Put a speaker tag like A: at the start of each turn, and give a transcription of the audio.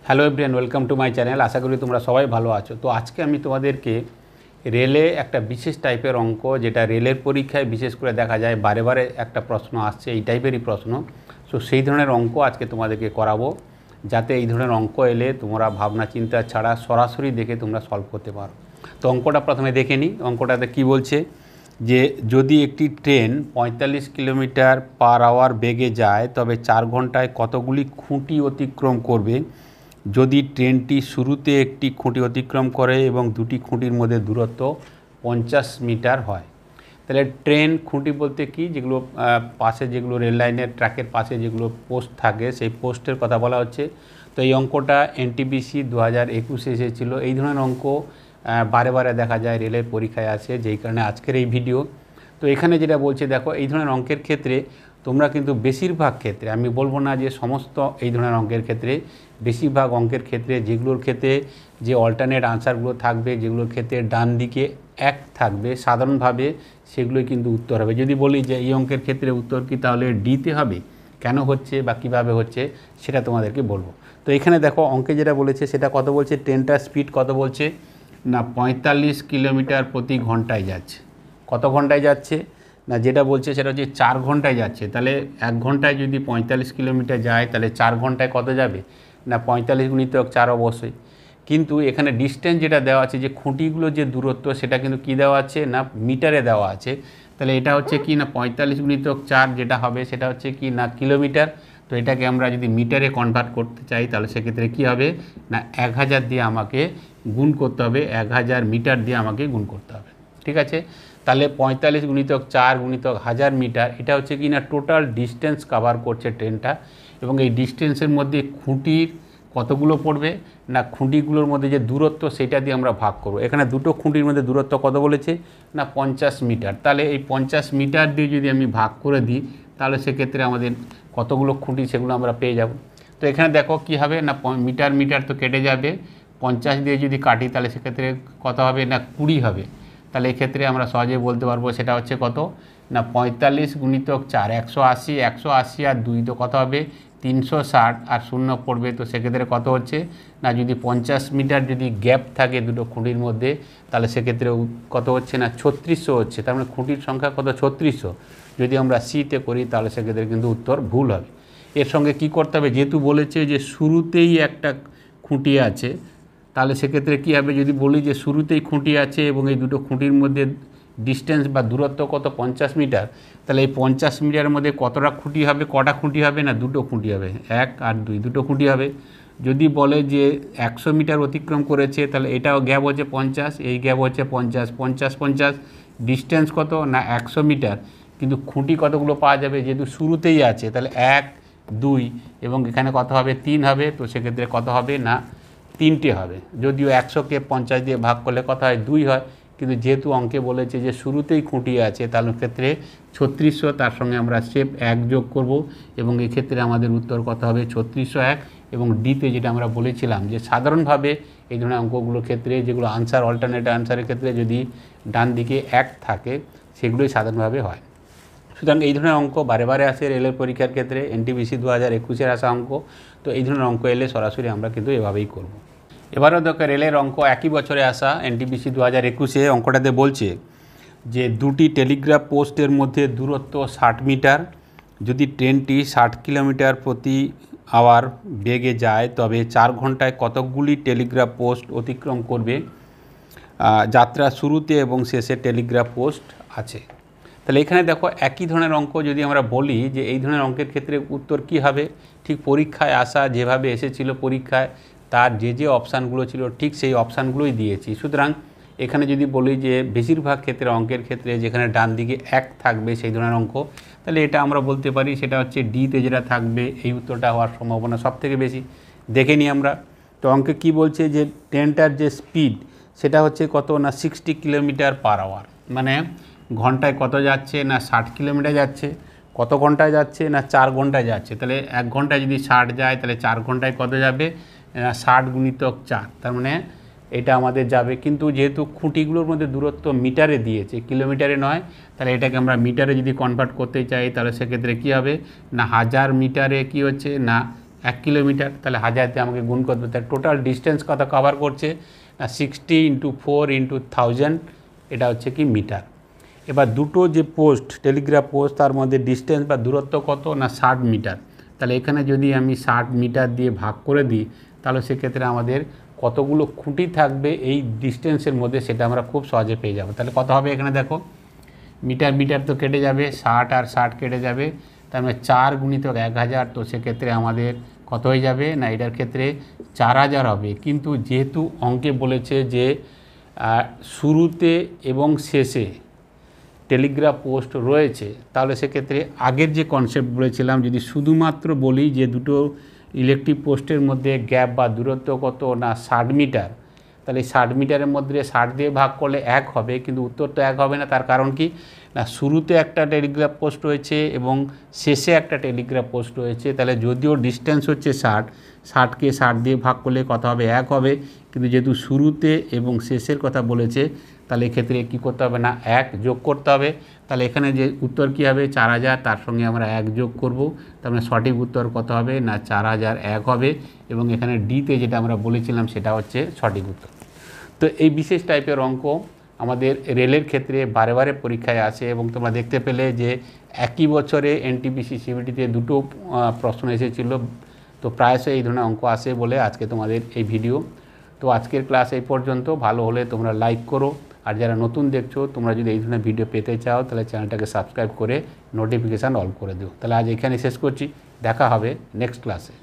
A: Hello everyone, welcome to my channel. আশা করি তোমরা সবাই ভালো আছো। তো আজকে আমি তোমাদেরকে রেলে একটা বিশেষ টাইপের অঙ্ক, যেটা রেলের পরীক্ষায় বিশেষ করে দেখা যায় বারে বারে একটা প্রশ্ন আসছে, এই টাইপেরই প্রশ্ন। সো সেই ধরনের অঙ্ক আজকে তোমাদেরকে করাবো, যাতে এই ধরনের অঙ্ক এলে তোমরা ভাবনা চিন্তা ছাড়া সরাসরি দেখে তোমরা সলভ করতে পারো। তো অঙ্কটা প্রথমে দেখে নিই। অঙ্কটাতে কী বলছে যে যদি একটি ট্রেন 45 কিলোমিটার পার আওয়ার বেগে যায়, তবে 4 ঘন্টায় কতগুলি খুঁটি অতিক্রম করবে যদি ট্রেনটি শুরুতে একটি খুঁটি অতিক্রম করে এবং দুটি খুঁটির মধ্যে দূরত্ব 50 মিটার হয়। তাহলে ট্রেন খুঁটি বলতে কি, যেগুলো পাশে যেগুলো রেল লাইনের ট্র্যাকের পাশে যেগুলো পোস্ট থাকে, সেই পোস্টের কথা বলা হচ্ছে। তো এই অঙ্কটা এনটিপিসি 2021 এসেছিল। এই ধরনের অঙ্ক বারে বারে দেখা যায় রেলের পরীক্ষায় আসে, যেই কারণে আজকের এই ভিডিও। তো এখানে যেটা বলছে দেখো, এই ধরনের অঙ্কের ক্ষেত্রে তোমরা কিন্তু বেশিরভাগ ক্ষেত্রে, আমি বলবো না যে সমস্ত এই ধরনের অঙ্কের ক্ষেত্রে, বেশিরভাগ অঙ্কের ক্ষেত্রে যেগুলোর ক্ষেত্রে যে অল্টারনেট আনসারগুলো থাকবে, যেগুলোর ক্ষেত্রে ডান দিকে এক থাকবে, সাধারণভাবে সেগুলোই কিন্তু উত্তর হবে। যদি বলি যে এই অঙ্কের ক্ষেত্রে উত্তর কি, তাহলে ডিতে হবে। কেন হচ্ছে বা কীভাবে হচ্ছে সেটা তোমাদেরকে বলবো। তো এখানে দেখো অঙ্কে যেটা বলেছে সেটা কত বলছে, ট্রেনটার স্পিড কত বলছে না 45 কিলোমিটার প্রতি ঘন্টায় যাচ্ছে। কত ঘন্টায় যাচ্ছে না, যেটা বলছে সেটা হচ্ছে 4 ঘন্টায় যাচ্ছে। তাহলে 1 ঘন্টায় যদি 45 কিলোমিটার যায়, তাহলে 4 ঘন্টায় কত যাবে না 45 গুণিতক 4 অবশ্যই। কিন্তু এখানে ডিস্টেন্স যেটা দেওয়া আছে, যে খুঁটিগুলো যে দূরত্ব, সেটা কিন্তু কী দেওয়া আছে না মিটারে দেওয়া আছে। তাহলে এটা হচ্ছে কি না 45 গুণিতক 4 যেটা হবে সেটা হচ্ছে কি না কিলোমিটার। তো এটাকে আমরা যদি মিটারে কনভার্ট করতে চাই, তাহলে সেক্ষেত্রে কী হবে না 1000 দিয়ে আমাকে গুণ করতে হবে, 1000 মিটার দিয়ে আমাকে গুণ করতে হবে। ঠিক আছে, তাহলে 45 গুণিতক 4 গুণিতক 1000 মিটার, এটা হচ্ছে কি না টোটাল ডিস্টেন্স কভার করছে ট্রেনটা। এবং এই ডিস্টেন্সের মধ্যে খুঁটির কতগুলো পড়বে না, খুঁটিগুলোর মধ্যে যে দূরত্ব সেটা দিয়ে আমরা ভাগ করব। এখানে দুটো খুঁটির মধ্যে দূরত্ব কত বলেছে না 50 মিটার। তাহলে এই 50 মিটার দিয়ে যদি আমি ভাগ করে দিই, তাহলে সেক্ষেত্রে আমাদের কতগুলো খুঁটি সেগুলো আমরা পেয়ে যাব। তো এখানে দেখো কী হবে না মিটার মিটার তো কেটে যাবে, 50 দিয়ে যদি কাটি তাহলে সেক্ষেত্রে কত হবে না 20 হবে। তাহলে এক্ষেত্রে আমরা সহজে বলতে পারবো সেটা হচ্ছে কত না 45 গুণিতক 4 180, 180 আর 2 তো কত হবে 360, আর শূন্য পড়বে। তো সেক্ষেত্রে কত হচ্ছে না যদি 50 মিটার যদি গ্যাপ থাকে দুটো খুঁটির মধ্যে, তাহলে সেক্ষেত্রে কত হচ্ছে না 3600 হচ্ছে। তার মানে খুঁটির সংখ্যা কত 3600। যদি আমরা সিতে করি তাহলে সেক্ষেত্রে কিন্তু উত্তর ভুল হবে। এর সঙ্গে কি করতে হবে, যেহেতু বলেছে যে শুরুতেই একটা খুঁটি আছে, তাহলে সেক্ষেত্রে কী হবে, যদি বলি যে শুরুতেই খুঁটি আছে এবং এই দুটো খুঁটির মধ্যে ডিস্টেন্স বা দূরত্ব কত 50 মিটার, তাহলে এই 50 মিটারের মধ্যে কতটা খুঁটি হবে, কটা খুঁটি হবে না দুটো খুঁটি হবে, 1 আর 2 দুটো খুঁটি হবে। যদি বলে যে 100 মিটার অতিক্রম করেছে, তাহলে এটাও গ্যাপ হচ্ছে 50, এই গ্যাপ হচ্ছে 50 50 50, ডিস্টেন্স কত না 100 মিটার, কিন্তু খুঁটি কতগুলো পাওয়া যাবে, যেহেতু শুরুতেই আছে তাহলে 1 2 এবং এখানে কত হবে 3 হবে। তো সেক্ষেত্রে কত হবে না 3টে হবে। যদিও 100কে 50 দিয়ে ভাগ করলে কত হয় 2 হয়, কিন্তু যেহেতু অঙ্কে বলেছে যে শুরুতেই খুঁটি আছে, তাহলে ক্ষেত্রে 3600, তার সঙ্গে আমরা স্টেপ 1 যোগ করব এবং এক্ষেত্রে আমাদের উত্তর কত হবে 3601। এবং ডিতে যেটা আমরা বলেছিলাম যে সাধারণভাবে এই ধরনের অঙ্কগুলোর ক্ষেত্রে যেগুলো আনসার অল্টারনেট আনসারের ক্ষেত্রে যদি ডান দিকে 1 থাকে, সেগুলোই সাধারণভাবে হয়। সুতরাং এই ধরনের অঙ্ক বারে বারে আসে রেলের পরীক্ষার ক্ষেত্রে, এনটিপিসি 2021-এর আসা অঙ্ক। তো এই ধরনের অঙ্ক এলে সরাসরি আমরা কিন্তু এভাবেই করব। এবারও দেখো রেলের অঙ্ক একই বছরে আসা, এনটিপিসি 2021-এ অঙ্কটাতে বলছে যে দুটি টেলিগ্রাফ পোস্টের মধ্যে দূরত্ব 60 মিটার। যদি ট্রেনটি 60 কিলোমিটার প্রতি আওয়ার বেগে যায়, তবে 4 ঘন্টায় কতকগুলি টেলিগ্রাফ পোস্ট অতিক্রম করবে। যাত্রা শুরুতে এবং শেষে টেলিগ্রাফ পোস্ট আছে। তাহলে এখানে দেখো একই ধরনের অঙ্ক যদি আমরা বলি যে এই ধরনের অঙ্কের ক্ষেত্রে উত্তর কী হবে, ঠিক পরীক্ষায় আসা যেভাবে এসেছিল পরীক্ষায়, তার যে অপশানগুলো ছিল ঠিক সেই অপশানগুলোই দিয়েছি। সুতরাং এখানে যদি বলি যে বেশিরভাগ ক্ষেত্রে অঙ্কের ক্ষেত্রে যেখানে ডান দিকে 1 থাকবে সেই ধরনের অঙ্ক, তাহলে এটা আমরা বলতে পারি সেটা হচ্ছে ডিতে যেটা থাকবে এই উত্তরটা হওয়ার সম্ভাবনা সবথেকে বেশি। দেখে নিই আমরা। তো অঙ্কে কী বলছে যে ট্রেনটার যে স্পিড সেটা হচ্ছে কত না 60 কিলোমিটার পার আওয়ার, মানে ঘন্টায় কত যাচ্ছে না 60 কিলোমিটার যাচ্ছে। কত ঘন্টায় যাচ্ছে না 4 ঘন্টায় যাচ্ছে। তাহলে 1 ঘন্টায় যদি 60 যায়, তাহলে 4 ঘন্টায় কত যাবে 60 গুণিতক 4, তার মানে এটা আমাদের যাবে। কিন্তু যেহেতু খুঁটিগুলোর মধ্যে দূরত্ব মিটারে দিয়েছে, কিলোমিটারে নয়, তাহলে এটাকে আমরা মিটারে যদি কনভার্ট করতে চাই, তাহলে সেক্ষেত্রে কী হবে না 1000 মিটারে কী হচ্ছে না 1 কিলোমিটার, তাহলে 1000 দিয়ে আমাকে গুণ করতে হবে। তাহলে টোটাল ডিস্টেন্স কত কভার করছে না 60 × 4 × 1000, এটা হচ্ছে কি মিটার। এবার দুটো যে পোস্ট টেলিগ্রাফ পোস্ট তার মধ্যে ডিস্টেন্স বা দূরত্ব কত না 60 মিটার। তাহলে এখানে যদি আমি 60 মিটার দিয়ে ভাগ করে দিই তাহলে সেক্ষেত্রে আমাদের কতগুলো খুঁটি থাকবে এই ডিস্টেন্সের মধ্যে সেটা আমরা খুব সহজে পেয়ে যাব। তাহলে কত হবে এখানে দেখো, মিটার মিটার তো কেটে যাবে, 60 আর 60 কেটে যাবে, তার মানে 4 × 1000, তো সেক্ষেত্রে আমাদের কত হয়ে যাবে না এটার ক্ষেত্রে 4000 হবে। কিন্তু যেহেতু অঙ্কে বলেছে যে শুরুতে এবং শেষে টেলিগ্রাফ পোস্ট রয়েছে, তাহলে সেক্ষেত্রে আগের যে কনসেপ্ট বলেছিলাম যদি শুধুমাত্র বলি যে দুটো ইলেকট্রিক পোস্টের মধ্যে গ্যাপ বা দূরত্ব কত না 60 মিটার, তাহলে 60 মিটারের মধ্যে 60 দিয়ে ভাগ করলে 1 হবে, কিন্তু উত্তর তো 1 হবে না। তার কারণ কি না শুরুতে একটা টেলিগ্রাফ পোস্ট রয়েছে এবং শেষে একটা টেলিগ্রাফ পোস্ট রয়েছে, তাহলে যদিও ডিস্টেন্স হচ্ছে 60, 60কে 60 দিয়ে ভাগ করলে কত হবে 1 হবে, কিন্তু যেহেতু শুরুতে এবং শেষের কথা বলেছে তাহলে এক্ষেত্রে কী করতে হবে না 1 যোগ করতে হবে। তাহলে এখানে যে উত্তর কী হবে 4000, তার সঙ্গে আমরা 1 যোগ করব, তার মানে সঠিক উত্তর কত হবে না 4001 হবে। এবং এখানে ডিতে যেটা আমরা বলেছিলাম সেটা হচ্ছে সঠিক উত্তর। তো এই বিশেষ টাইপের অঙ্ক আমাদের রেলের ক্ষেত্রে বারে বারে পরীক্ষায় আসে এবং তোমরা দেখতে পেলে যে একই বছরে এনটিপিসি সিবিটিতে দুটো প্রশ্ন এসেছিল। তো প্রায়শই এই ধরনের অঙ্ক আসে বলে আজকে তোমাদের এই ভিডিও। তো আজকের ক্লাস এই পর্যন্ত। ভালো হলে তোমরা লাইক করো, আর যারা নতুন দেখছো তোমরা যদি এই ধরনের ভিডিও পেতে চাও তাহলে চ্যানেলটাকে সাবস্ক্রাইব করে নোটিফিকেশান অল করে দিও। তাহলে আজ এখানে শেষ করছি, দেখা হবে নেক্সট ক্লাসে।